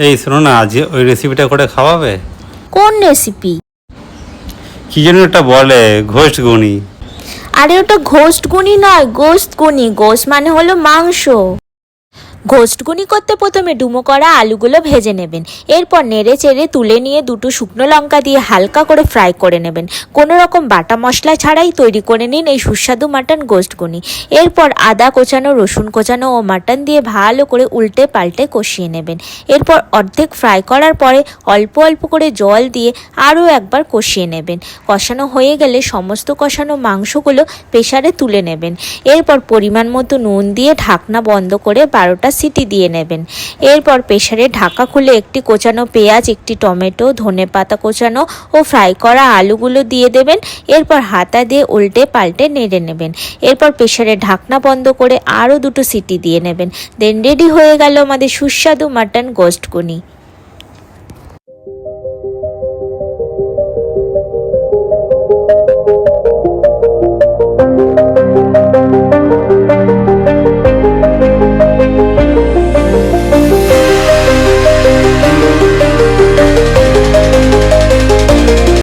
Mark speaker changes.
Speaker 1: এই শোনো না, আজ ওই রেসিপিটা করে খাওয়াবে?
Speaker 2: কোন রেসিপি?
Speaker 1: কি যেন একটা বলে, ঘোষগুনি।
Speaker 2: আরে ওটা ঘোস্টগুনি নয়, গোস্তগুনি। গোস্ত মানে হলো মাংস। ঘোস্টগুনি করতে প্রথমে ডুমো করা আলুগুলো ভেজে নেবেন। এরপর নেড়ে চেড়ে তুলে নিয়ে দুটো শুকনো লঙ্কা দিয়ে হালকা করে ফ্রাই করে নেবেন। কোনো রকম বাটা মশলা ছাড়াই তৈরি করে নিন এই সুস্বাদু মাটন ঘোস্টগুনি। এরপর আদা কোচানো, রসুন কোচানো ও মাটন দিয়ে ভালো করে উল্টে পাল্টে কষিয়ে নেবেন। এরপর অর্ধেক ফ্রাই করার পরে অল্প অল্প করে জল দিয়ে আরও একবার কষিয়ে নেবেন। কষানো হয়ে গেলে সমস্ত কষানো মাংসগুলো প্রেসারে তুলে নেবেন। এরপর পরিমাণ মতো নুন দিয়ে ঢাকনা বন্ধ করে 12টা সিটি দিয়ে নেবেন। এরপর প্রেসারে ঢাকা খুলে একটি কোচানো পেঁয়াজ, একটি টমেটো, ধনেপাতা কোচানো ও ফ্রাই করা আলুগুলো দিয়ে দেবেন। এরপর হাতা দিয়ে উল্টে পাল্টে নেড়ে নেবেন। এরপর প্রেসারে ঢাকনা বন্ধ করে আরও দুটো সিটি দিয়ে নেবেন। দেন রেডি হয়ে গেল আমাদের সুস্বাদু মাটন ঘোস্টগুনি।